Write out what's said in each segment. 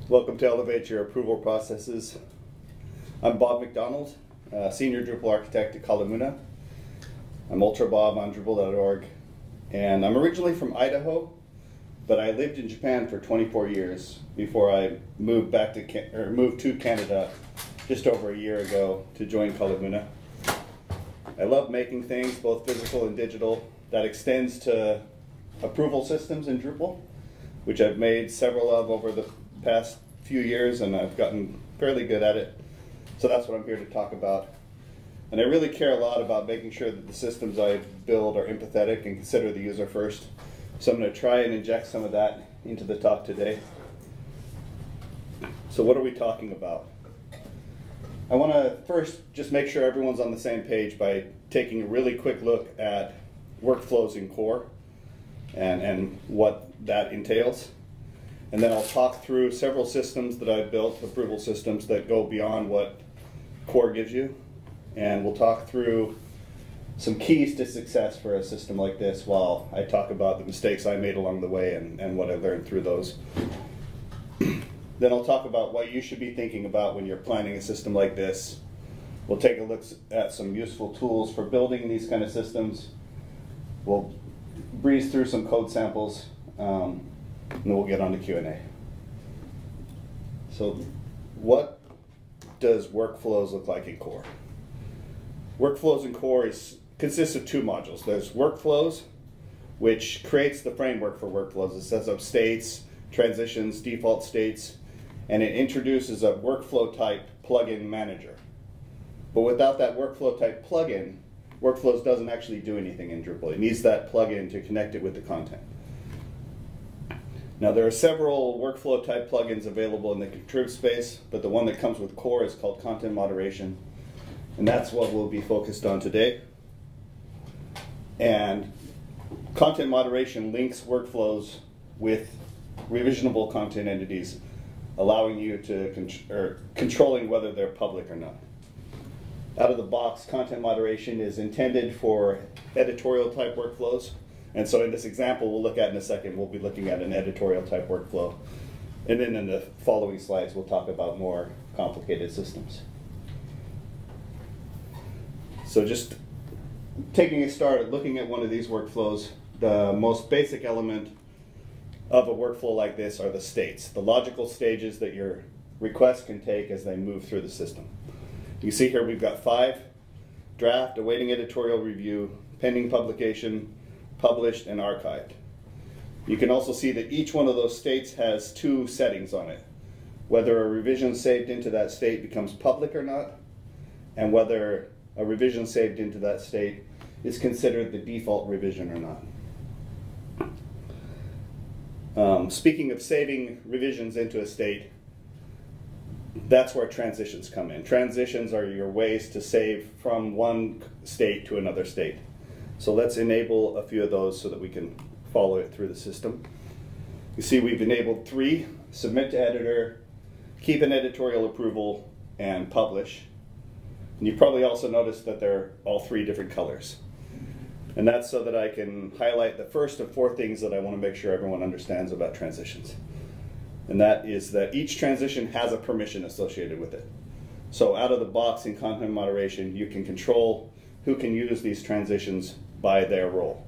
Welcome to Elevate Your Approval Processes. I'm Bob McDonald, Senior Drupal Architect at Kalamuna. I'm Ultra Bob on Drupal.org, and I'm originally from Idaho, but I lived in Japan for 24 years before I moved to Canada just over a year ago to join Kalamuna. I love making things, both physical and digital, that extends to approval systems in Drupal, which I've made several of over the past few years, and I've gotten fairly good at it. So that's what I'm here to talk about. And I really care a lot about making sure that the systems I build are empathetic and consider the user first. So I'm going to try and inject some of that into the talk today. So what are we talking about? I want to first just make sure everyone's on the same page by taking a really quick look at workflows in core and what that entails. And then I'll talk through several systems that I've built, approval systems that go beyond what core gives you. And we'll talk through some keys to success for a system like this while I talk about the mistakes I made along the way and what I learned through those. Then I'll talk about what you should be thinking about when you're planning a system like this. We'll take a look at some useful tools for building these kind of systems. We'll breeze through some code samples, and then we'll get on to Q&A. So what does workflows look like in core? Workflows in core consists of two modules. There's workflows, which creates the framework for workflows. It sets up states, transitions, default states, and it introduces a workflow type plugin manager. But without that workflow type plugin, Workflows doesn't actually do anything in Drupal. It needs that plugin to connect it with the content. Now there are several workflow type plugins available in the contrib space, but the one that comes with core is called content moderation. And that's what we'll be focused on today. And content moderation links workflows with revisionable content entities, allowing you to controlling whether they're public or not. Out of the box, content moderation is intended for editorial type workflows. And so in this example we'll look at in a second, we'll be looking at an editorial type workflow. And then in the following slides, we'll talk about more complicated systems. So just taking a start at looking at one of these workflows, the most basic element of a workflow like this are the states, the logical stages that your requests can take as they move through the system. You see here we've got 5: draft, awaiting editorial review, pending publication, published, and archived. You can also see that each one of those states has 2 settings on it, whether a revision saved into that state becomes public or not, and whether a revision saved into that state is considered the default revision or not. Speaking of saving revisions into a state, that's where transitions come in. Transitions are your ways to save from one state to another state. So let's enable a few of those so that we can follow it through the system. You see we've enabled 3: submit to editor, keep an editorial approval, and publish. And you probably also noticed that they're all 3 different colors. And that's so that I can highlight the first of 4 things that I want to make sure everyone understands about transitions. And that is that each transition has a permission associated with it. So out of the box in content moderation, you can control who can use these transitions by their role.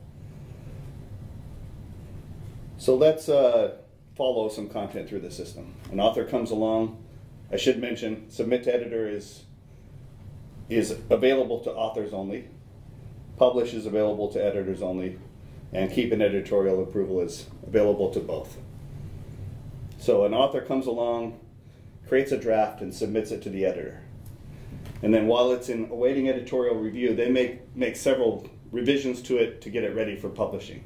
So let's follow some content through the system. An author comes along. I should mention, submit to editor is available to authors only. Publish is available to editors only. And keep an editorial approval is available to both. So an author comes along, creates a draft, and submits it to the editor. And then while it's in awaiting editorial review, they make several revisions to it to get it ready for publishing.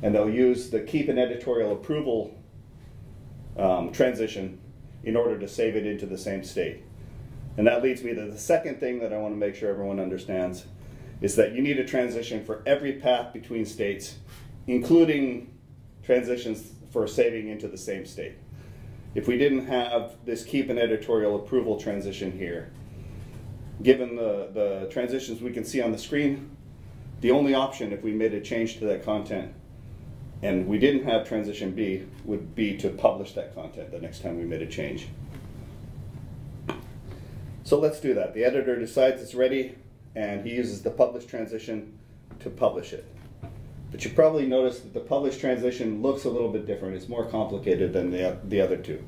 And they'll use the keep an editorial approval transition in order to save it into the same state. And that leads me to the second thing that I want to make sure everyone understands, is that you need a transition for every path between states, including transitions for saving into the same state. If we didn't have this keep an editorial approval transition here, given the transitions we can see on the screen, the only option if we made a change to that content and we didn't have transition B, would be to publish that content the next time we made a change. So let's do that. The editor decides it's ready, and he uses the publish transition to publish it. But you probably noticed that the publish transition looks a little bit different. It's more complicated than the other two.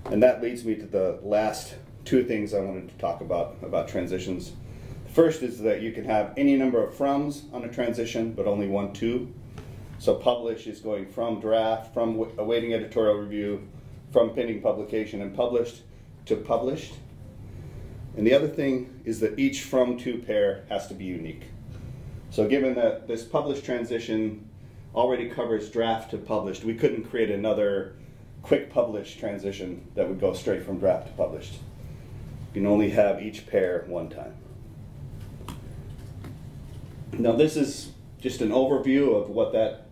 And that leads me to the last two things I wanted to talk about transitions. First is that you can have any number of froms on a transition, but only one to. So publish is going from draft, from awaiting editorial review, from pending publication and published to published. And the other thing is that each from to pair has to be unique. So given that this publish transition already covers draft to published, we couldn't create another quick publish transition that would go straight from draft to published. You can only have each pair one time. Now this is just an overview of what that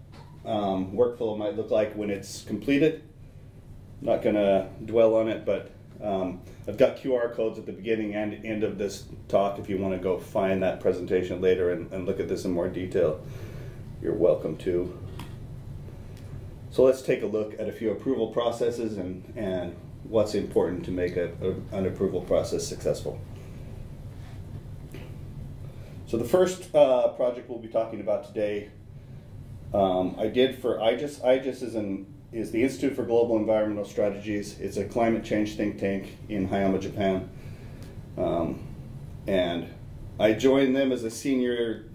workflow might look like when it's completed. I'm not going to dwell on it, but I've got QR codes at the beginning and end of this talk if you want to go find that presentation later and look at this in more detail. You're welcome to. So let's take a look at a few approval processes and what's important to make an approval process successful. So the first project we'll be talking about today, I did for IGES. IGES is the Institute for Global Environmental Strategies. It's a climate change think tank in Hayama, Japan. And I joined them as a senior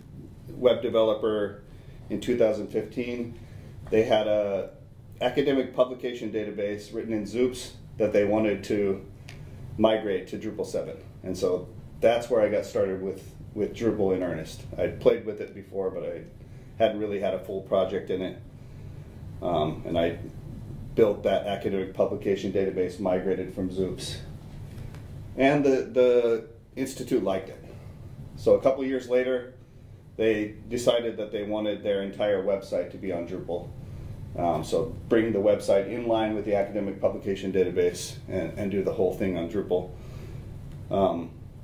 web developer in 2015. They had an academic publication database written in Zoops that they wanted to migrate to Drupal 7. And so that's where I got started with Drupal in earnest. I'd played with it before, but I hadn't really had a full project in it. And I built that academic publication database, migrated from Zoops. And the Institute liked it. So a couple years later, they decided that they wanted their entire website to be on Drupal. So bring the website in line with the academic publication database and do the whole thing on Drupal.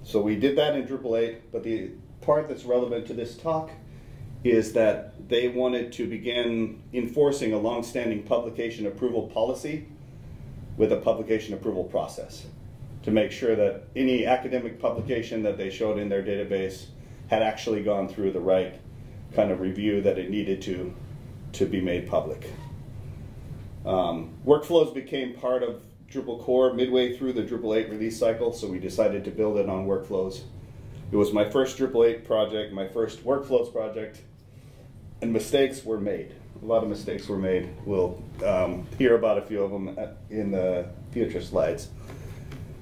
So we did that in Drupal 8, but the part that's relevant to this talk is that they wanted to begin enforcing a long-standing publication approval policy with a publication approval process to make sure that any academic publication that they showed in their database had actually gone through the right kind of review that it needed to be made public. Workflows became part of Drupal core midway through the Drupal 8 release cycle, so we decided to build it on workflows. It was my first Drupal 8 project, my first workflows project, and mistakes were made. A lot of mistakes were made. We'll hear about a few of them in the future slides.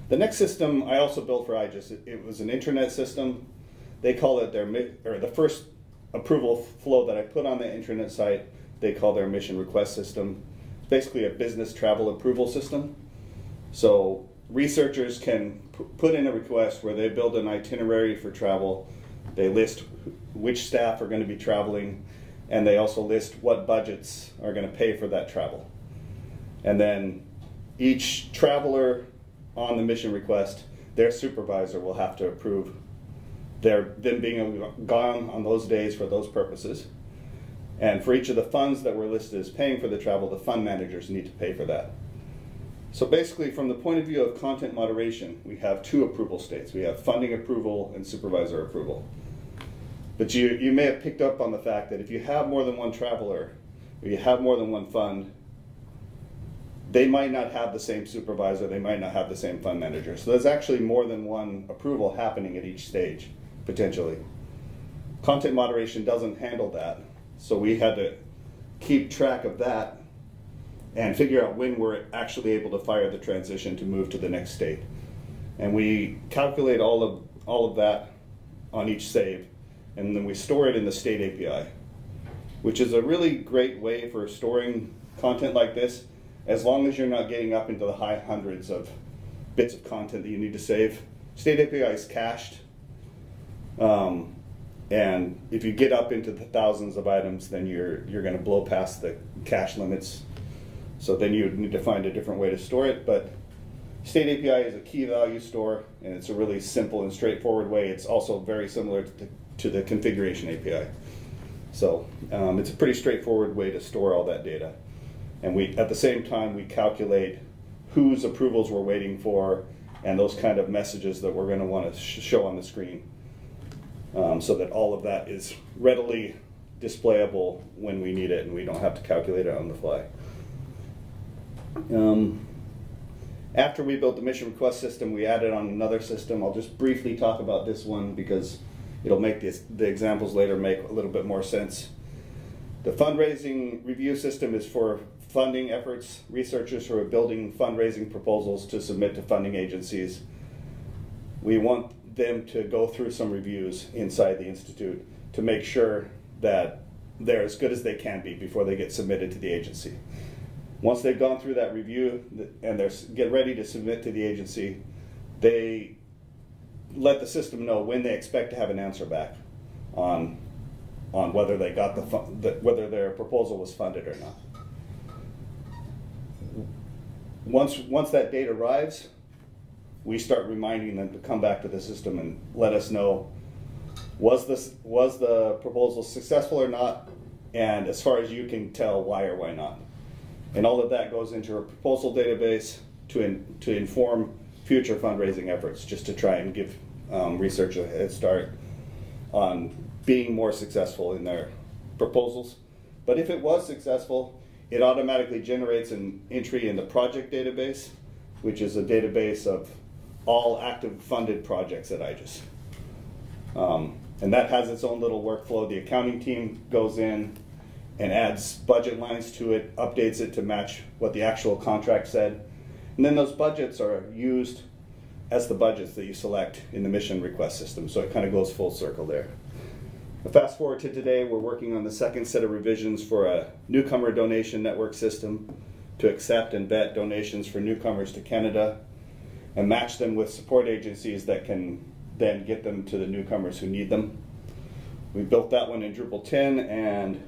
The next system I also built for IGES. It was an intranet system. They call it the first approval flow that I put on the intranet site, they call their mission request system. It's basically a business travel approval system. So researchers can put in a request where they build an itinerary for travel. They list which staff are going to be traveling, and they also list what budgets are going to pay for that travel. And then each traveler on the mission request, their supervisor will have to approve them being gone on those days for those purposes. And for each of the funds that were listed as paying for the travel, the fund managers need to pay for that. So basically, from the point of view of content moderation, we have two approval states. We have funding approval and supervisor approval. But you may have picked up on the fact that if you have more than one traveler, or you have more than one fund, they might not have the same supervisor, they might not have the same fund manager. So there's actually more than one approval happening at each stage, potentially. Content moderation doesn't handle that, so we had to keep track of that and figure out when we're actually able to fire the transition to move to the next state. And we calculate all of that on each save, and then we store it in the state API, which is a really great way for storing content like this, as long as you're not getting up into the high hundreds of bits of content that you need to save. State API is cached, and if you get up into the thousands of items, then you're going to blow past the cache limits. So then you need to find a different way to store it. But State API is a key value store, and it's a really simple and straightforward way. It's also very similar to the configuration API. So it's a pretty straightforward way to store all that data. And at the same time, we calculate whose approvals we're waiting for and those kind of messages that we're going to want to show on the screen, so that all of that is readily displayable when we need it and we don't have to calculate it on the fly. After we built the mission request system, we added on another system. I'll just briefly talk about this one because it'll make the examples later make a little bit more sense. The fundraising review system is for funding efforts, researchers who are building fundraising proposals to submit to funding agencies. We want them to go through some reviews inside the Institute to make sure that they're as good as they can be before they get submitted to the agency. Once they've gone through that review and they're get ready to submit to the agency, they let the system know when they expect to have an answer back on whether they got whether their proposal was funded or not. Once that date arrives, we start reminding them to come back to the system and let us know, was the proposal successful or not, and as far as you can tell, why or why not. And all of that goes into a proposal database to inform future fundraising efforts, just to try and give research a head start on being more successful in their proposals. But if it was successful, it automatically generates an entry in the project database, which is a database of all active funded projects at IGES. And that has its own little workflow. The accounting team goes in and adds budget lines to it, updates it to match what the actual contract said. And then those budgets are used as the budgets that you select in the mission request system. So it kind of goes full circle there. But fast forward to today, we're working on the second set of revisions for a newcomer donation network system to accept and vet donations for newcomers to Canada and match them with support agencies that can then get them to the newcomers who need them. We built that one in Drupal 10, and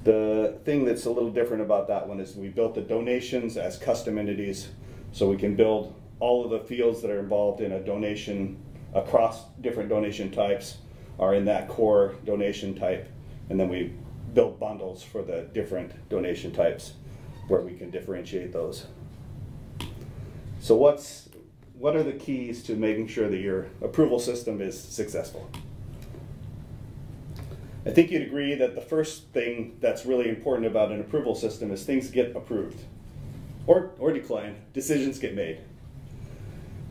the thing that's a little different about that one is we built the donations as custom entities, so we can build all of the fields that are involved in a donation across different donation types are in that core donation type, and then we build bundles for the different donation types where we can differentiate those. So what are the keys to making sure that your approval system is successful? I think you'd agree that the first thing that's really important about an approval system is things get approved or declined, decisions get made.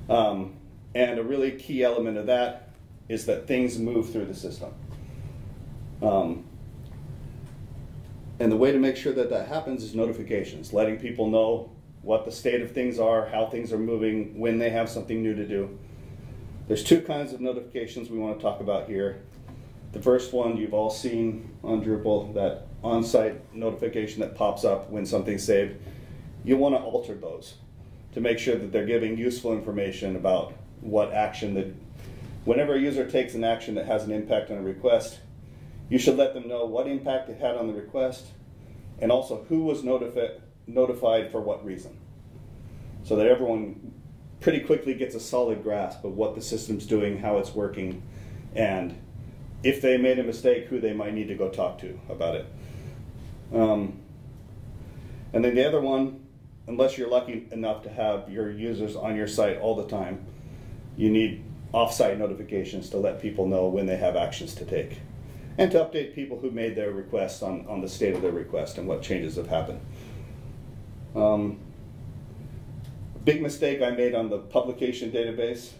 And a really key element of that is that things move through the system. And the way to make sure that that happens is notifications, letting people know what the state of things are, how things are moving, when they have something new to do. There's two kinds of notifications we want to talk about here. The first one you've all seen on Drupal, that on-site notification that pops up when something's saved. You want to alter those to make sure that they're giving useful information about what action that, whenever a user takes an action that has an impact on a request, you should let them know what impact it had on the request and also who was notified for what reason, so that everyone pretty quickly gets a solid grasp of what the system's doing, how it's working, and if they made a mistake, who they might need to go talk to about it. And then the other one, unless you're lucky enough to have your users on your site all the time, you need off-site notifications to let people know when they have actions to take, and to update people who made their requests on the state of their request and what changes have happened. A big mistake I made on the publication database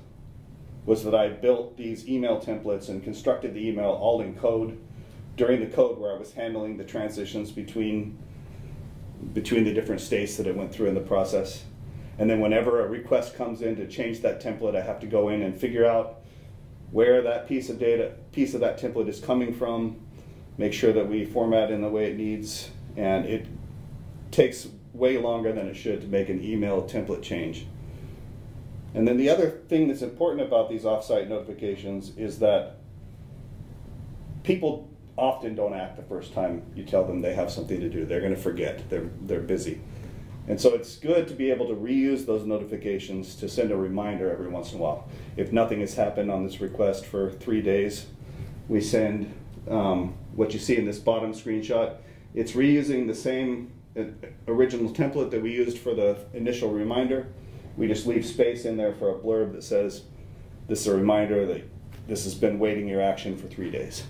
was that I built these email templates and constructed the email all in code during the code where I was handling the transitions between the different states that it went through in the process. And then whenever a request comes in to change that template, I have to go in and figure out where that piece of that template is coming from, make sure that we format in the way it needs, and it takes way longer than it should to make an email template change. And then the other thing that's important about these offsite notifications is that people often don't act the first time you tell them they have something to do. They're going to forget. They're busy. And so it's good to be able to reuse those notifications to send a reminder every once in a while. If nothing has happened on this request for 3 days, we send what you see in this bottom screenshot. It's reusing the same original template that we used for the initial reminder. We just leave space in there for a blurb that says, this is a reminder that this has been waiting your action for 3 days.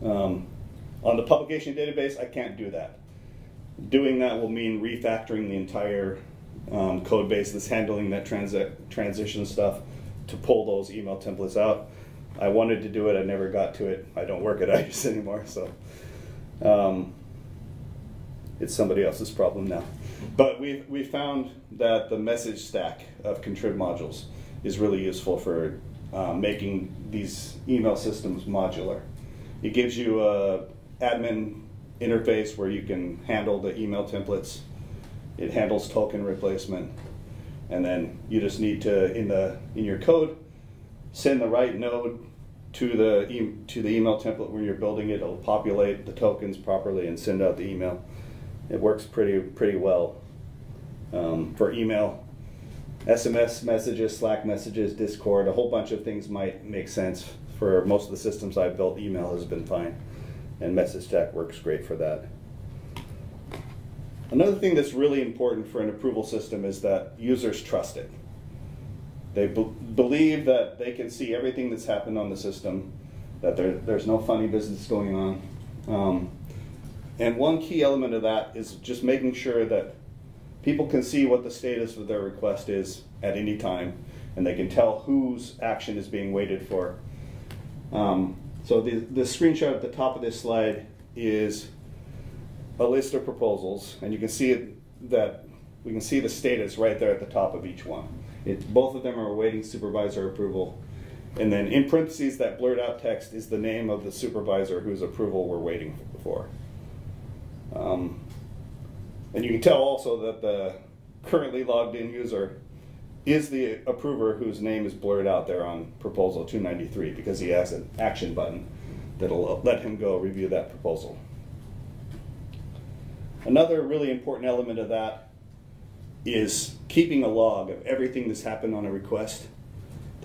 On the publication database, I can't do that. Doing that will mean refactoring the entire code base that's handling that transition stuff to pull those email templates out. I wanted to do it, I never got to it. I don't work at ICE anymore, so it's somebody else's problem now. But we found that the message stack of contrib modules is really useful for making these email systems modular. It gives you a admin interface where you can handle the email templates. It handles token replacement, and then you just need to, in your code, send the right node to the email template when you're building it. It'll populate the tokens properly and send out the email. It works pretty well for email. SMS messages, Slack messages, Discord, a whole bunch of things might make sense. For most of the systems I've built, email has been fine, and message stack works great for that. Another thing that's really important for an approval system is that users trust it. They believe that they can see everything that's happened on the system, that there's no funny business going on. And one key element of that is just making sure that people can see what the status of their request is at any time, and they can tell whose action is being waited for. So the screenshot at the top of this slide is a list of proposals, and you can see that we can see the status right there at the top of each one. Both of them are awaiting supervisor approval, and then in parentheses that blurred out text is the name of the supervisor whose approval we're waiting for. And you can tell also that the currently logged in user is the approver whose name is blurred out there on proposal 293 because he has an action button that'll let him go review that proposal. Another really important element of that is keeping a log of everything that's happened on a request,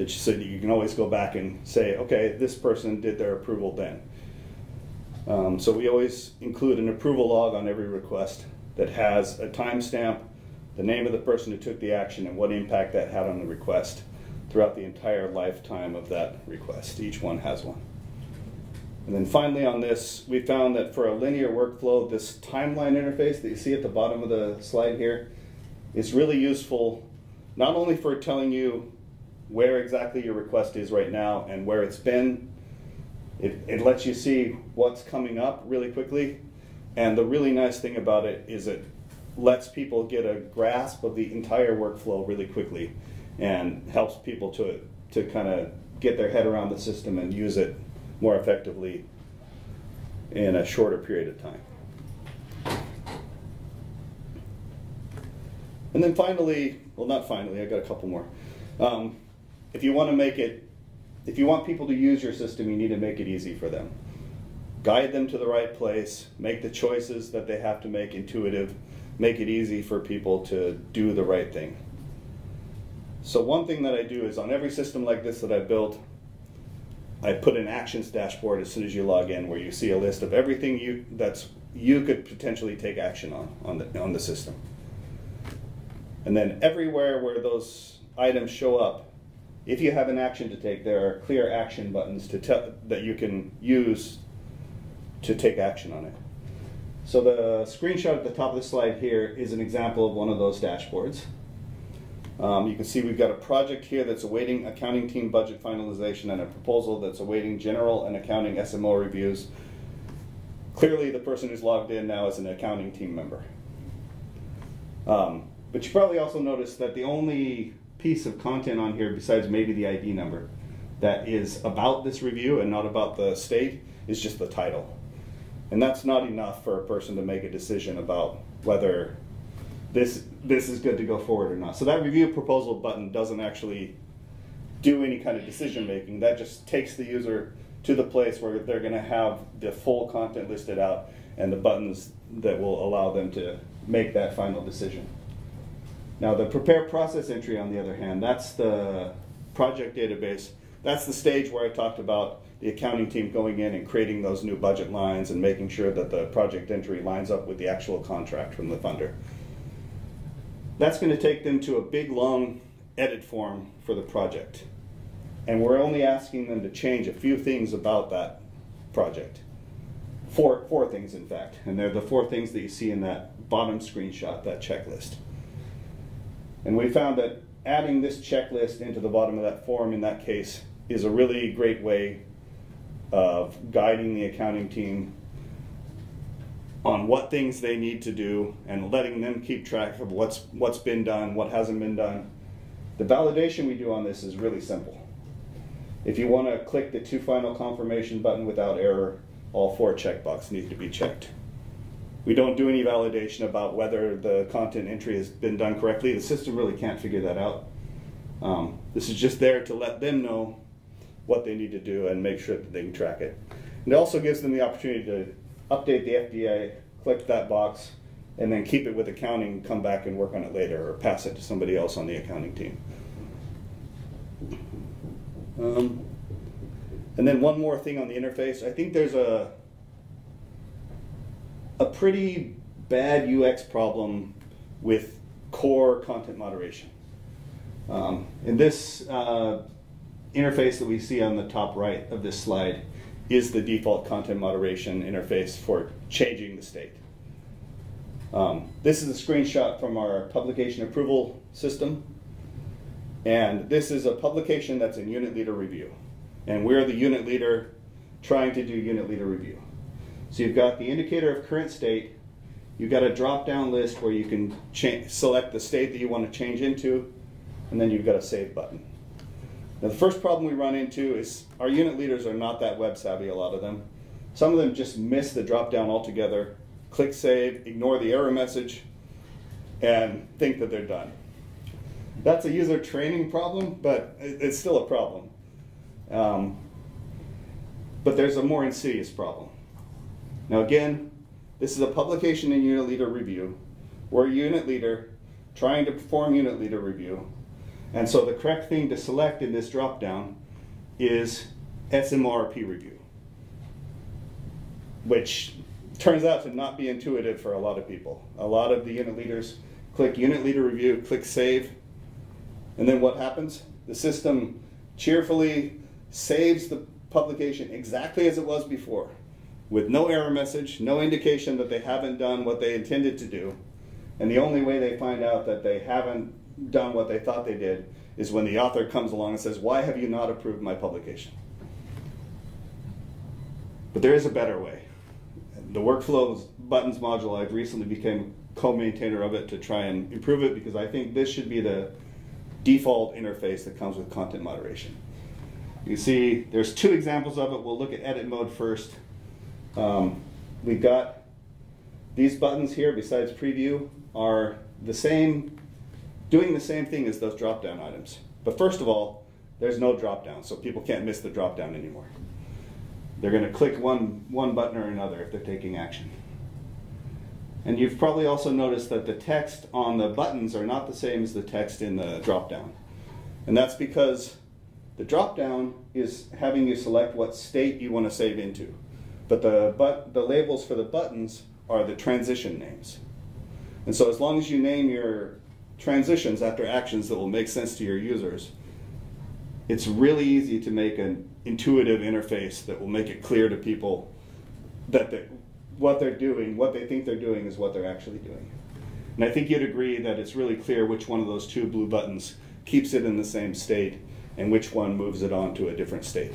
so that you can always go back and say, okay, this person did their approval then. So we always include an approval log on every request that has a timestamp, the name of the person who took the action, and what impact that had on the request throughout the entire lifetime of that request. Each one has one. And then finally on this, we found that for a linear workflow, this timeline interface that you see at the bottom of the slide here is really useful, not only for telling you where exactly your request is right now and where it's been. It lets you see what's coming up really quickly. And the really nice thing about it is it lets people get a grasp of the entire workflow really quickly and helps people to kind of get their head around the system and use it more effectively in a shorter period of time. And then finally, well, not finally, I got a couple more. If you want people to use your system, you need to make it easy for them. Guide them to the right place, make the choices that they have to make intuitive, make it easy for people to do the right thing. So one thing that I do is on every system like this that I built, I put an actions dashboard as soon as you log in where you see a list of everything you could potentially take action on the system. And then everywhere where those items show up, if you have an action to take, there are clear action buttons that you can use to take action on it. So the screenshot at the top of the slide here is an example of one of those dashboards. You can see we've got a project here that's awaiting accounting team budget finalization and a proposal that's awaiting general and accounting SMO reviews. Clearly the person who's logged in now is an accounting team member. But you probably also noticed that the only piece of content on here besides maybe the ID number that is about this review and not about the state is just the title. And that's not enough for a person to make a decision about whether this is good to go forward or not. So that review proposal button doesn't actually do any kind of decision making. That just takes the user to the place where they're going to have the full content listed out and the buttons that will allow them to make that final decision. Now the prepare process entry, on the other hand, that's the project database. That's the stage where I talked about the accounting team going in and creating those new budget lines and making sure that the project entry lines up with the actual contract from the funder. That's going to take them to a big, long edit form for the project. And we're only asking them to change a few things about that project. Four things, in fact. And they're the 4 things that you see in that bottom screenshot, that checklist. And we found that adding this checklist into the bottom of that form in that case is a really great way of guiding the accounting team on what things they need to do and letting them keep track of what's been done, what hasn't been done. The validation we do on this is really simple. If you want to click the to final confirmation button without error, all 4 checkboxes need to be checked. We don't do any validation about whether the content entry has been done correctly. The system really can't figure that out. This is just there to let them know what they need to do and make sure that they can track it. And it also gives them the opportunity to update the FDA, click that box, and then keep it with accounting, come back and work on it later, or pass it to somebody else on the accounting team. And then one more thing on the interface. I think there's a pretty bad UX problem with core content moderation. In this interface that we see on the top right of this slide is the default content moderation interface for changing the state. This is a screenshot from our publication approval system. And this is a publication that's in unit leader review. And we're the unit leader trying to do unit leader review. So you've got the indicator of current state. You've got a drop-down list where you can select the state that you want to change into, and then you've got a save button. Now the first problem we run into is our unit leaders are not that web savvy, a lot of them. Some of them just miss the drop-down altogether, click save, ignore the error message, and think that they're done. That's a user training problem, but it's still a problem. But there's a more insidious problem. Now again, this is a publication in unit leader review. We're a unit leader trying to perform unit leader review. And so the correct thing to select in this drop-down is SMRP review, which turns out to not be intuitive for a lot of people. A lot of the unit leaders click unit leader review, click save, and then what happens? The system cheerfully saves the publication exactly as it was before, with no error message, no indication that they haven't done what they intended to do. And the only way they find out that they haven't done what they thought they did is when the author comes along and says, "Why have you not approved my publication?" But there is a better way. The workflows buttons module, I've recently become co-maintainer of it to try and improve it, because I think this should be the default interface that comes with content moderation. You see there's 2 examples of it. We'll look at edit mode first. We've got these buttons here, besides preview, are the same, doing the same thing as those drop-down items. But first of all, there's no drop-down, so people can't miss the drop-down anymore. They're going to click one button or another if they're taking action. And you've probably also noticed that the text on the buttons are not the same as the text in the drop-down. And that's because the drop-down is having you select what state you want to save into. But the labels for the buttons are the transition names. And so as long as you name your transitions after actions that will make sense to your users, it's really easy to make an intuitive interface that will make it clear to people that what they're doing, what they think they're doing, is what they're actually doing. And I think you'd agree that it's really clear which one of those 2 blue buttons keeps it in the same state and which one moves it on to a different state.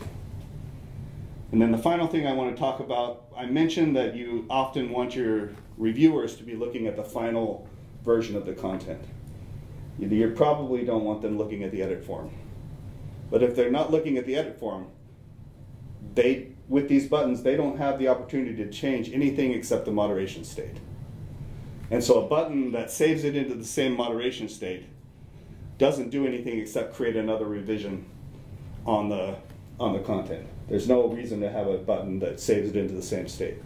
And then the final thing I want to talk about, I mentioned that you often want your reviewers to be looking at the final version of the content. You probably don't want them looking at the edit form. But if they're not looking at the edit form, with these buttons, they don't have the opportunity to change anything except the moderation state. And so a button that saves it into the same moderation state doesn't do anything except create another revision on the content. There's no reason to have a button that saves it into the same state.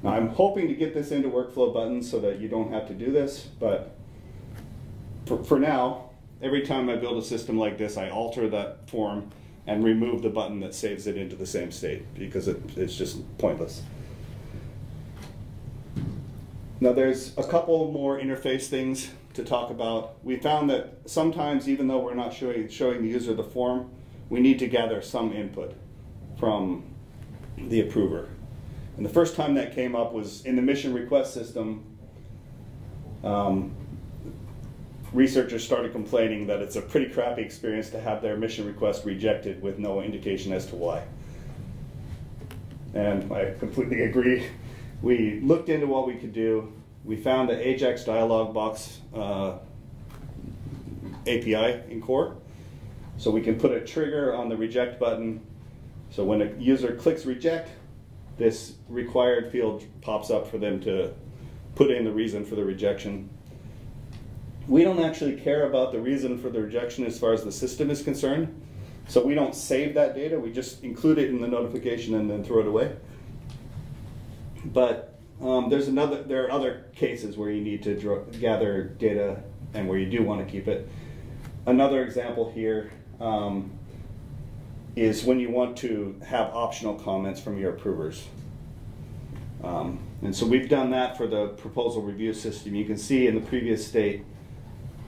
Now I'm hoping to get this into workflow buttons so that you don't have to do this, but for now, every time I build a system like this, I alter that form and remove the button that saves it into the same state, because it's just pointless. Now there's a couple more interface things to talk about. We found that sometimes, even though we're not showing the user the form, we need to gather some input from the approver. And the first time that came up was in the mission request system. Researchers started complaining that it's a pretty crappy experience to have their mission request rejected with no indication as to why. And I completely agree. We looked into what we could do. We found the Ajax dialog box API in core. So we can put a trigger on the reject button. So when a user clicks reject, this required field pops up for them to put in the reason for the rejection. We don't actually care about the reason for the rejection as far as the system is concerned. So we don't save that data. We just include it in the notification and then throw it away. But there are other cases where you need to gather data and where you do want to keep it. Another example here is when you want to have optional comments from your approvers. And so we've done that for the proposal review system. You can see in the previous state,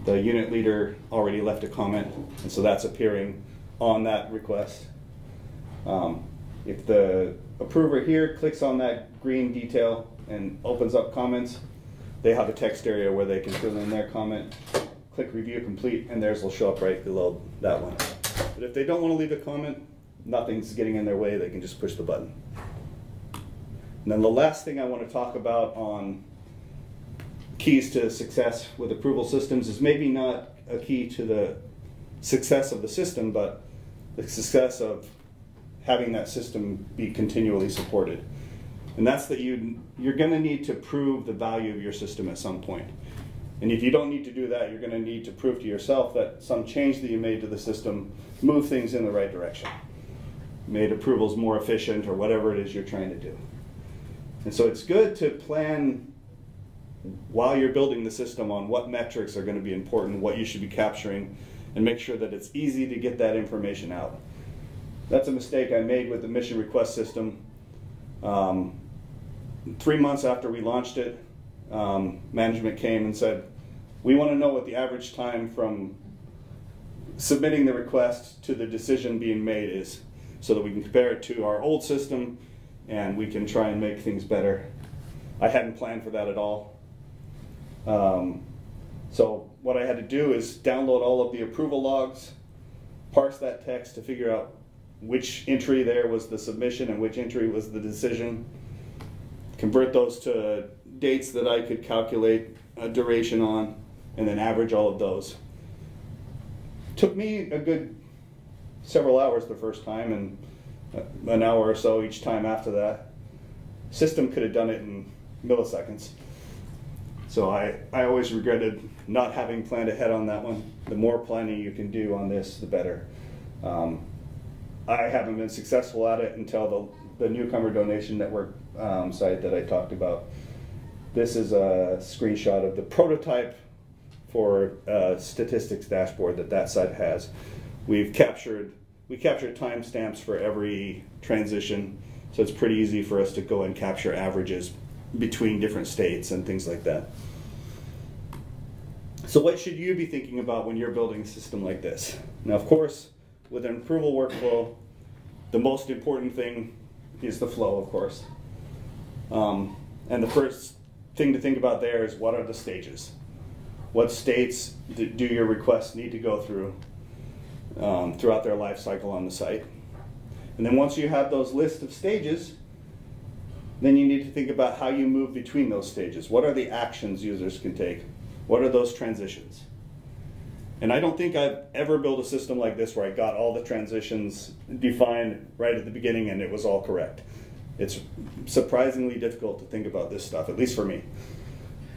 the unit leader already left a comment, and so that's appearing on that request. If the approver here clicks on that green detail and opens up comments, they have a text area where they can fill in their comment, click review complete, and theirs will show up right below that one. But if they don't want to leave a comment, nothing's getting in their way, they can just push the button. And then the last thing I want to talk about on keys to success with approval systems is maybe not a key to the success of the system, but the success of having that system be continually supported. And that's that you're going to need to prove the value of your system at some point. And if you don't need to do that, you're going to need to prove to yourself that some change that you made to the system moved things in the right direction, made approvals more efficient, or whatever it is you're trying to do. And so it's good to plan while you're building the system on what metrics are going to be important, what you should be capturing, and make sure that it's easy to get that information out. That's a mistake I made with the mission request system. 3 months after we launched it, management came and said, we want to know what the average time from submitting the request to the decision being made is, so that we can compare it to our old system and we can try and make things better. I hadn't planned for that at all. So what I had to do is download all of the approval logs, parse that text to figure out which entry there was the submission and which entry was the decision, convert those to dates that I could calculate a duration on, and then average all of those. Took me a good several hours the first time, and an hour or so each time after that. System could have done it in milliseconds. So I always regretted not having planned ahead on that one. The more planning you can do on this, the better. I haven't been successful at it until the Newcomer Donation Network site that I talked about. This is a screenshot of the prototype for a statistics dashboard that site has. We captured timestamps for every transition, so it's pretty easy for us to go and capture averages between different states and things like that. So what should you be thinking about when you're building a system like this? Now, of course, with an approval workflow, the most important thing is the flow, of course. And the first thing to think about there is, what are the stages? What states do your requests need to go through throughout their life cycle on the site? And then once you have those list of stages, then you need to think about how you move between those stages. What are the actions users can take? What are those transitions? And I don't think I've ever built a system like this where I got all the transitions defined right at the beginning and it was all correct. It's surprisingly difficult to think about this stuff, at least for me.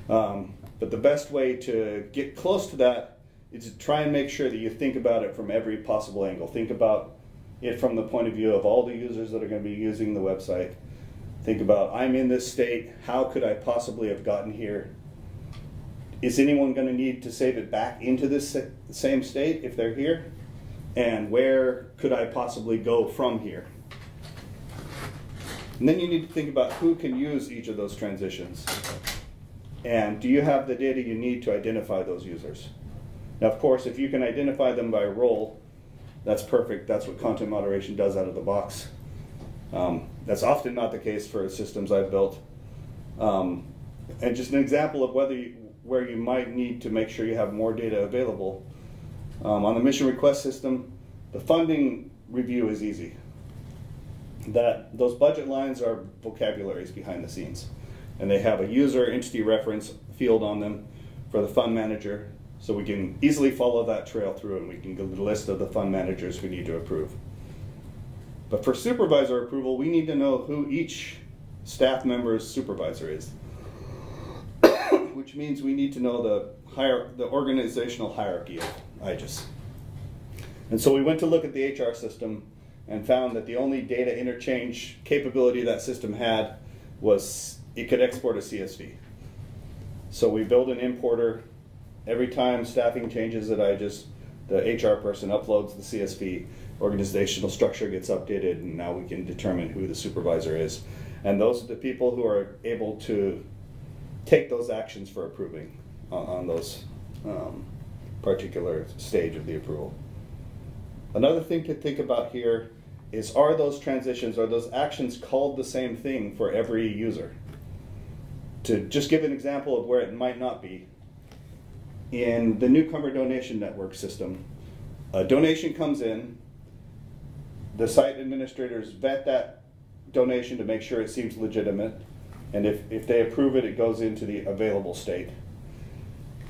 But the best way to get close to that is to try and make sure that you think about it from every possible angle. Think about it from the point of view of all the users that are going to be using the website. Think about, I'm in this state, how could I possibly have gotten here? Is anyone going to need to save it back into this same state if they're here? And where could I possibly go from here? And then you need to think about who can use each of those transitions. And do you have the data you need to identify those users? Now, of course, if you can identify them by role, that's perfect. That's what content moderation does out of the box. That's often not the case for systems I've built. And just an example of where you might need to make sure you have more data available. On the mission request system, the funding review is easy. Those budget lines are vocabularies behind the scenes. And they have a user entity reference field on them for the fund manager, so we can easily follow that trail through and we can get the list of the fund managers who need to approve. But for supervisor approval, we need to know who each staff member's supervisor is, which means we need to know the organizational hierarchy of IGES. And so we went to look at the HR system and found that the only data interchange capability that system had was it could export a CSV. So we build an importer. Every time staffing changes at IGES, the HR person uploads the CSV, organizational structure gets updated, and now we can determine who the supervisor is. And those are the people who are able to take those actions for approving on those particular stage of the approval. Another thing to think about here is, are those transitions, are those actions called the same thing for every user? To just give an example of where it might not be, in the newcomer donation network system, a donation comes in, the site administrators vet that donation to make sure it seems legitimate, and if they approve it, it goes into the available state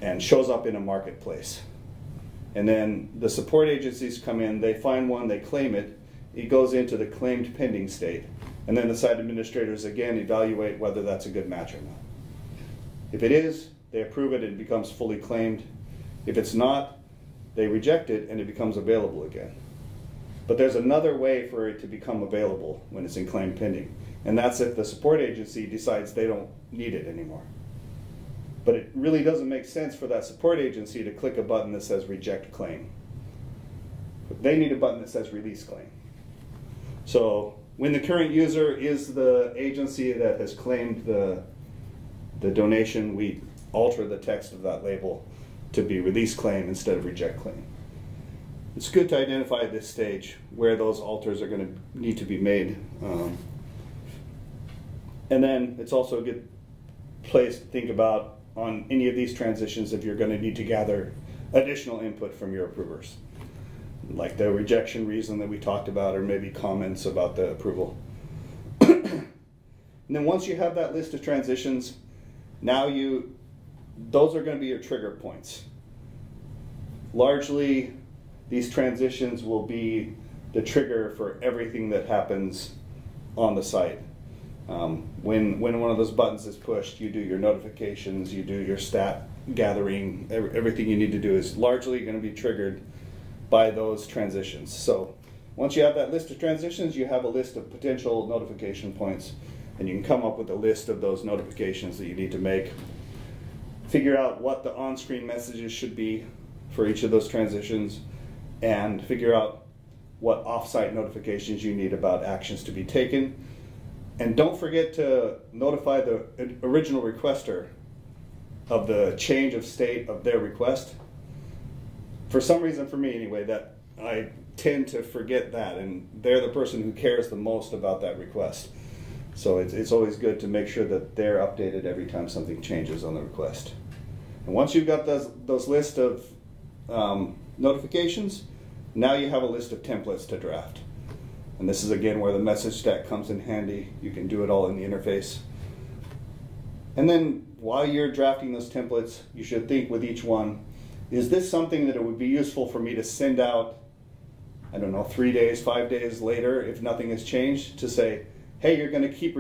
and shows up in a marketplace. And then the support agencies come in, they find one, they claim it, it goes into the claimed pending state, and then the site administrators again evaluate whether that's a good match or not. If it is, they approve it and it becomes fully claimed. If it's not, they reject it and it becomes available again. But there's another way for it to become available when it's in claim pending, and that's if the support agency decides they don't need it anymore. But it really doesn't make sense for that support agency to click a button that says reject claim. But they need a button that says release claim. So when the current user is the agency that has claimed the donation, we alter the text of that label to be release claim instead of reject claim. It's good to identify at this stage where those alters are going to need to be made. And then it's also a good place to think about on any of these transitions if you're going to need to gather additional input from your approvers, like the rejection reason that we talked about, or maybe comments about the approval. And then once you have that list of transitions, now those are going to be your trigger points. Largely, these transitions will be the trigger for everything that happens on the site. When one of those buttons is pushed, you do your notifications, you do your stat gathering, everything you need to do is largely going to be triggered by those transitions. So once you have that list of transitions, you have a list of potential notification points, and you can come up with a list of those notifications that you need to make. Figure out what the on-screen messages should be for each of those transitions, and figure out what off-site notifications you need about actions to be taken. And don't forget to notify the original requester of the change of state of their request. For some reason, for me anyway, that I tend to forget that, and they're the person who cares the most about that request. So it's always good to make sure that they're updated every time something changes on the request. And once you've got those list of notifications, now you have a list of templates to draft. And this is again where the message stack comes in handy. You can do it all in the interface. And then while you're drafting those templates, you should think with each one, is this something that it would be useful for me to send out, I don't know, 3 days, 5 days later if nothing has changed, to say, hey, you're going to keep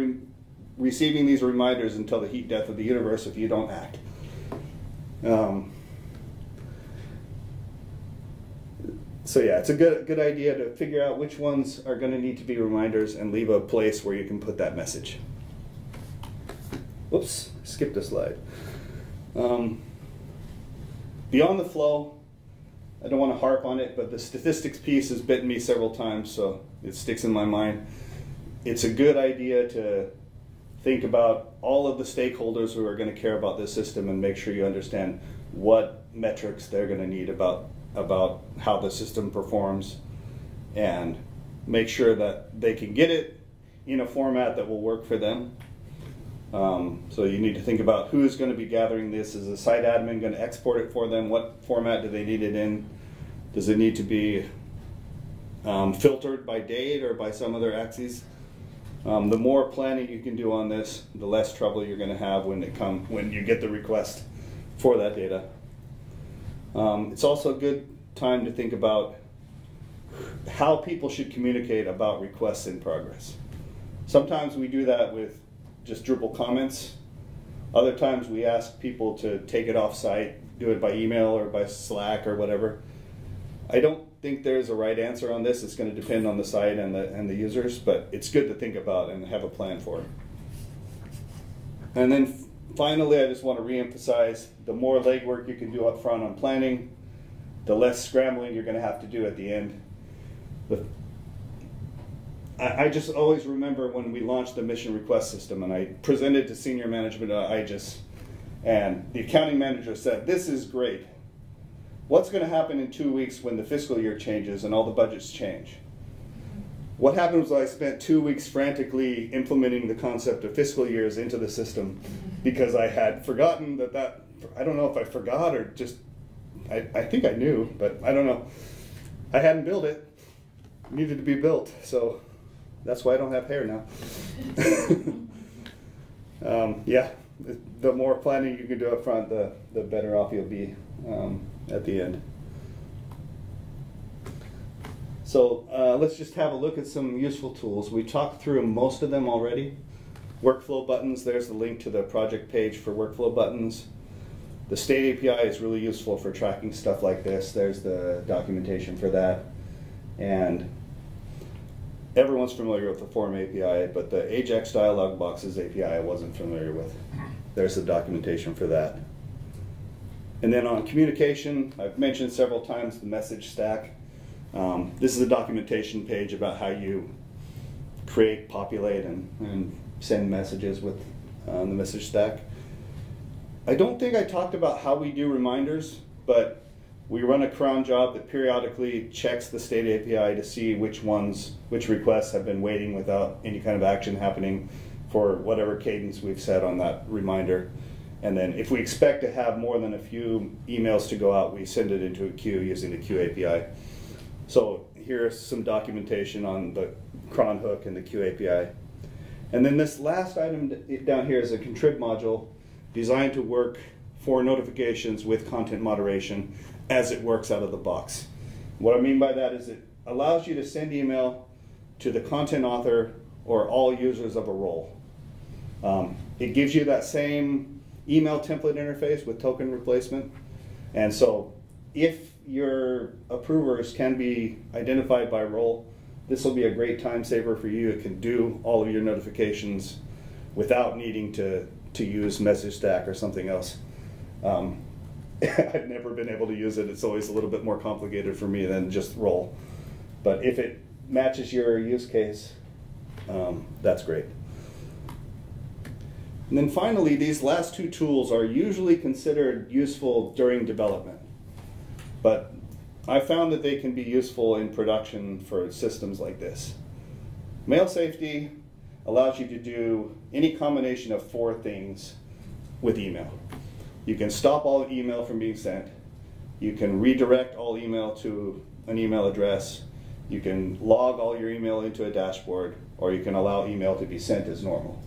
receiving these reminders until the heat death of the universe if you don't act. So yeah, it's a good idea to figure out which ones are going to need to be reminders and leave a place where you can put that message. Whoops, skipped a slide. Beyond the flow, I don't want to harp on it, but the statistics piece has bitten me several times, so it sticks in my mind. It's a good idea to think about all of the stakeholders who are going to care about this system and make sure you understand what metrics they're going to need about how the system performs, and make sure that they can get it in a format that will work for them. So you need to think about who's going to be gathering this. Is the site admin going to export it for them? What format do they need it in? Does it need to be filtered by date or by some other axes? The more planning you can do on this, the less trouble you're going to have when you get the request for that data. It's also a good time to think about how people should communicate about requests in progress. Sometimes we do that with just Drupal comments. Other times we ask people to take it off site, do it by email or by Slack or whatever. I don't think there's a right answer on this. It's going to depend on the site and the users, but it's good to think about and have a plan for it. And then finally, I just want to reemphasize, the more legwork you can do up front on planning, the less scrambling you're going to have to do at the end. But I just always remember when we launched the mission request system and I presented to senior management at IGES, and the accounting manager said, "This is great. What's going to happen in 2 weeks when the fiscal year changes and all the budgets change?" What happened was I spent 2 weeks frantically implementing the concept of fiscal years into the system because I had forgotten that I don't know if I forgot or just, I think I knew, but I don't know. I hadn't built it. It needed to be built, so that's why I don't have hair now. Yeah, the more planning you can do up front, the better off you'll be at the end. So let's just have a look at some useful tools. We talked through most of them already. Workflow buttons, there's the link to the project page for workflow buttons. The state API is really useful for tracking stuff like this. There's the documentation for that. And everyone's familiar with the form API, but the Ajax dialog boxes API I wasn't familiar with. There's the documentation for that. And then on communication, I've mentioned several times the message stack. This is a documentation page about how you create, populate, and send messages with the message stack. I don't think I talked about how we do reminders, but we run a cron job that periodically checks the state API to see which requests have been waiting without any kind of action happening for whatever cadence we've set on that reminder. And then if we expect to have more than a few emails to go out, we send it into a queue using the queue API. So here's some documentation on the cron hook and the queue API. And then this last item down here is a contrib module designed to work for notifications with content moderation as it works out of the box. What I mean by that is it allows you to send email to the content author or all users of a role. It gives you that same email template interface with token replacement. And so if your approvers can be identified by role, this will be a great time saver for you. It can do all of your notifications without needing to use message stack or something else. I've never been able to use it. It's always a little bit more complicated for me than just role. But if it matches your use case, that's great. And then finally, these last two tools are usually considered useful during development. But I found that they can be useful in production for systems like this. Mail safety allows you to do any combination of 4 things with email. You can stop all email from being sent. You can redirect all email to an email address. You can log all your email into a dashboard, or you can allow email to be sent as normal.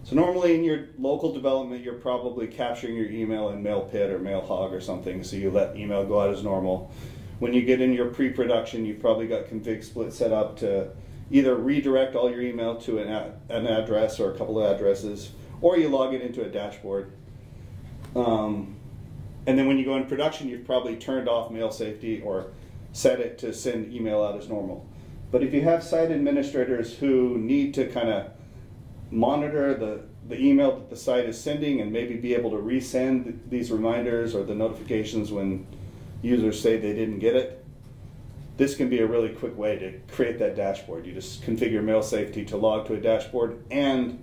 So normally in your local development, you're probably capturing your email in Mailpit or Mailhog or something, so you let email go out as normal. When you get in your pre-production, you've probably got config split set up to either redirect all your email to an address or a couple of addresses, or you log it into a dashboard. And then when you go in production, you've probably turned off mail safety or set it to send email out as normal. But if you have site administrators who need to kind of monitor the email that the site is sending and maybe be able to resend these reminders or the notifications when users say they didn't get it, this can be a really quick way to create that dashboard. You just configure mail safety to log to a dashboard and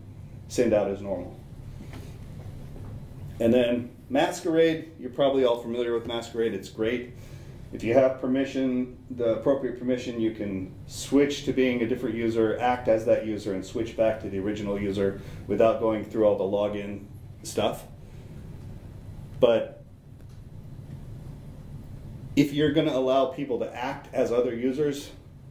send out as normal. And then Masquerade, you're probably all familiar with Masquerade. It's great. If you have permission, the appropriate permission, you can switch to being a different user, act as that user, and switch back to the original user without going through all the login stuff. But if you're going to allow people to act as other users,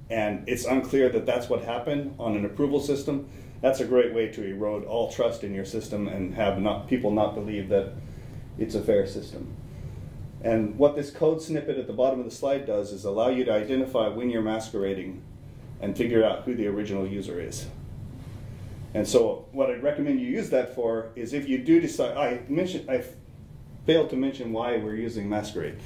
and it's unclear that that's what happened on an approval system, that's a great way to erode all trust in your system and have people not believe that it's a fair system. And what this code snippet at the bottom of the slide does is allow you to identify when you're masquerading and figure out who the original user is. And so what I'd recommend you use that for is if you do decide, I failed to mention why we're using Masquerade.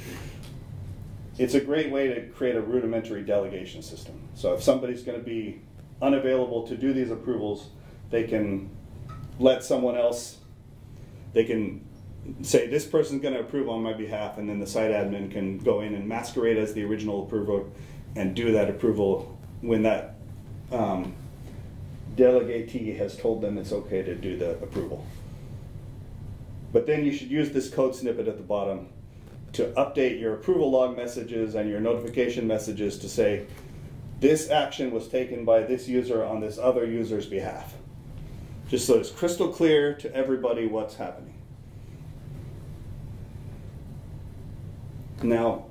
It's a great way to create a rudimentary delegation system. So if somebody's going to be unavailable to do these approvals, they can let someone else, they can say this person's going to approve on my behalf, and then the site admin can go in and masquerade as the original approver and do that approval when that delegatee has told them it's okay to do the approval. But then you should use this code snippet at the bottom to update your approval log messages and your notification messages to say this action was taken by this user on this other user's behalf. Just so it's crystal clear to everybody what's happening. Now,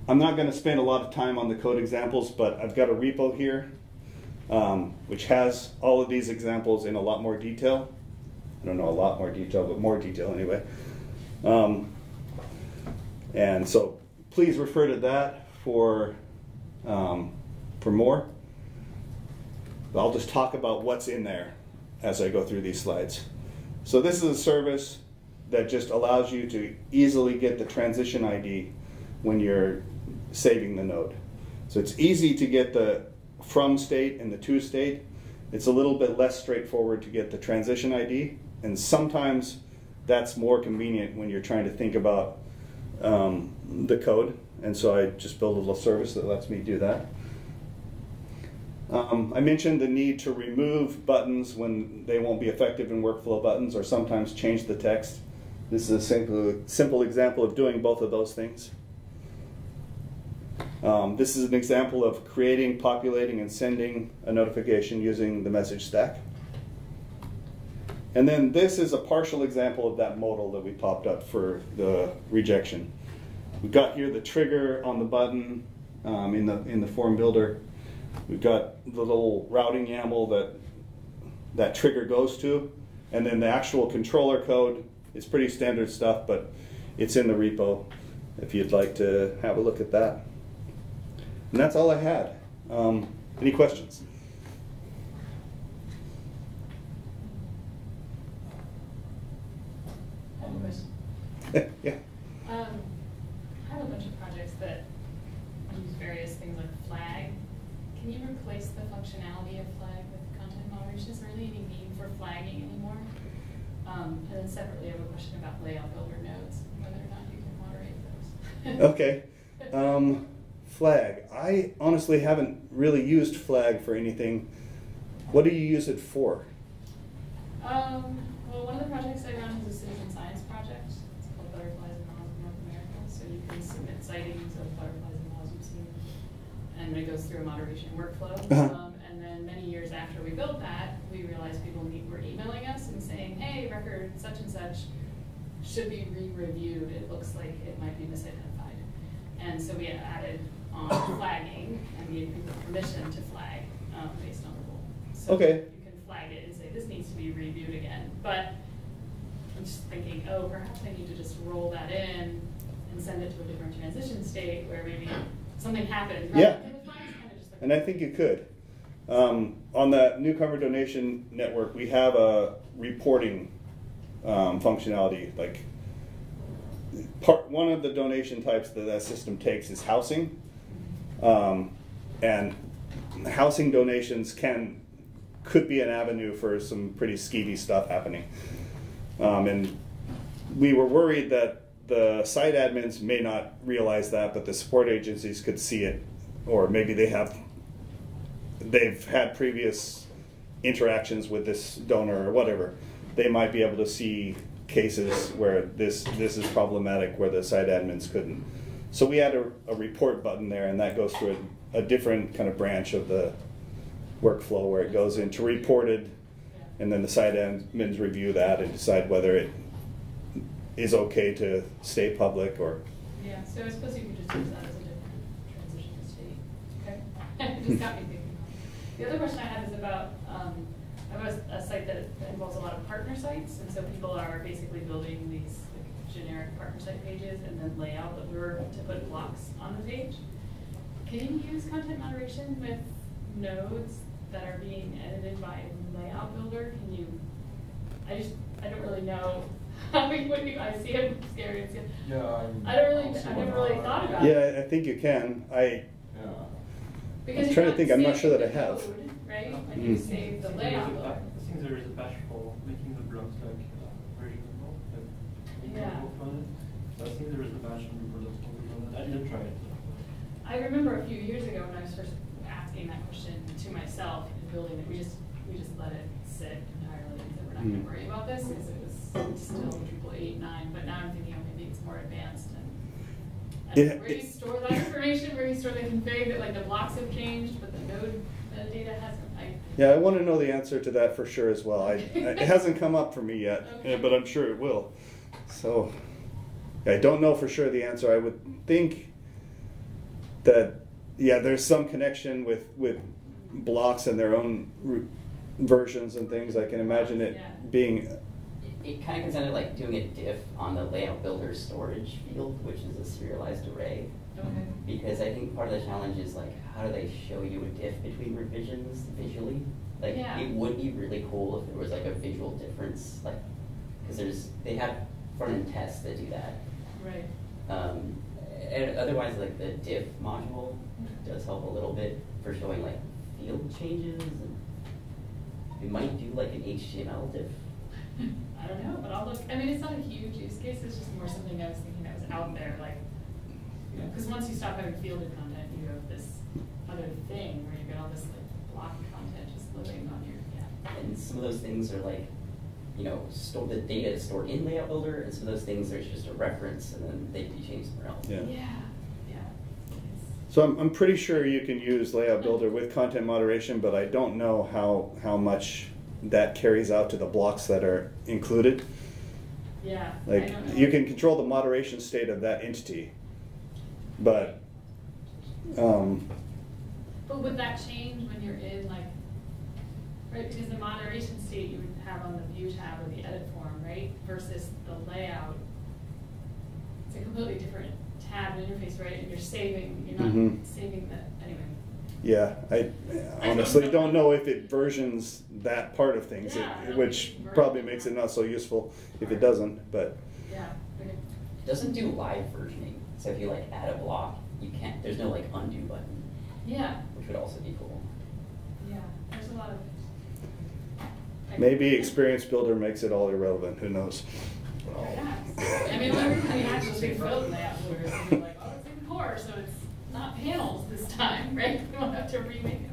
I'm not going to spend a lot of time on the code examples, but I've got a repo here which has all of these examples in a lot more detail. I don't know a lot more detail, but more detail anyway. And so please refer to that for more. But I'll just talk about what's in there as I go through these slides. So this is a service that just allows you to easily get the transition ID when you're saving the node. So it's easy to get the from state and the to state. It's a little bit less straightforward to get the transition ID, and sometimes that's more convenient when you're trying to think about the code, and so I just built a little service that lets me do that. I mentioned the need to remove buttons when they won't be effective in workflow buttons, or sometimes change the text. This is a simple example of doing both of those things. This is an example of creating, populating, and sending a notification using the message stack. And then this is a partial example of that modal that we popped up for the rejection. We've got here the trigger on the button in the form builder. We've got the little routing YAML that trigger goes to, and then the actual controller code is pretty standard stuff, but it's in the repo if you'd like to have a look at that. And that's all I had. Any questions? I have a question. Yeah. I have a bunch of projects that use various things like flag. Can you replace the functionality of flag with content moderation? Is there really any need for flagging anymore? And then separately, I have a question about layout builder nodes, whether or not you can moderate those. Okay. Flag. I honestly haven't really used flag for anything. What do you use it for? Well, one of the projects I run is a citizen science project. It's called Butterflies and Moths in North America. So you can submit sightings of butterflies and moths you've seen, and it goes through a moderation workflow. And then many years after we built that, we realized people were emailing us and saying, hey, record such and such should be re-reviewed. It looks like it might be misidentified. And so we added on flagging and gave people permission to flag based on the rule. So okay. You can flag it and say, this needs to be reviewed again. But I'm just thinking, oh, perhaps I need to just roll that in and send it to a different transition state where maybe something happened. Right? Yeah. The flag's kind of just like, And I think you could. On the newcomer donation network, we have a reporting functionality. Like one of the donation types that system takes is housing. And housing donations could be an avenue for some pretty skeevy stuff happening. And we were worried that the site admins may not realize that, but the support agencies could see it, or maybe they've had previous interactions with this donor or whatever. They might be able to see cases where this is problematic, where the site admins couldn't. So we had a report button there, and that goes through a different kind of branch of the workflow where it goes into reported, and then the site admins review that and decide whether it is okay to stay public or. Yeah, so I suppose you could just use that as a different transition state. Okay, it just got me thinking. The other question I had is about, I have a site that involves a lot of partner sites, and so people are basically building these like, generic partner site pages and then layout that we were to put blocks on the page. Can you use content moderation with nodes that are being edited by layout builder? Can you? I don't really know. I mean, I see it scary. Yeah, I never really thought about it. Yeah, I think you can. Because I'm trying to think. I'm not sure that I have. Code, right? When you save the layout builder. I think there is a patch for making the blocks like versionable, Yeah. So I think there is a patch in Drupal. I didn't try it. I remember a few years ago when I was first asking that question to myself in building it, we just let it sit entirely and said we're not going to worry about this because it was still Drupal 8, 9. But now I'm thinking, oh, maybe it's more advanced. And where do you store that information? Where do you store the config that like the blocks have changed, but the node metadata hasn't? Yeah, I want to know the answer to that for sure as well. It hasn't come up for me yet, Okay. but I'm sure it will. So I don't know for sure the answer. I would think that, yeah, there's some connection with blocks and their own versions and things. I can imagine it being. It kind of comes down to like doing a diff on the layout builder storage field, which is a serialized array. Okay. Because I think part of the challenge is like, how do they show you a diff between revisions visually? Like, it would be really cool if there was like a visual difference, like, because they have front-end tests that do that. Right. And otherwise, like the diff module does help a little bit for showing like field changes. And we might do like an HTML diff. I don't know, but I'll look. I mean, it's not a huge use case. It's just more something I was thinking that was out there, like, because once you stop having fielded content, you have this other thing where you get all this like block content just living on your And some of those things are like, store the data is stored in Layout Builder, and some of those things there's just a reference, and then they be changed somewhere else. Yeah. So I'm pretty sure you can use Layout Builder with content moderation, but I don't know how much that carries out to the blocks that are included. Yeah. Like, you can control the moderation state of that entity, but. But would that change when you're in like, right? Because the moderation state you would have on the view tab or the edit form, right? Versus the layout. It's a completely different tab interface, right? And you're not saving that anyway. Yeah, I honestly don't know if it versions that part of things, which probably makes it not so useful if it doesn't, but. Yeah. Okay. It doesn't do live versioning, so if you like add a block, you can't, there's no like undo button. Yeah. Which would also be cool. Yeah, there's a lot of. Maybe Experience Builder makes it all irrelevant, who knows? Yeah. I mean, when we actually build layout builders, we're like, oh, it's in core, so it's not panels this time, right? We don't have to remake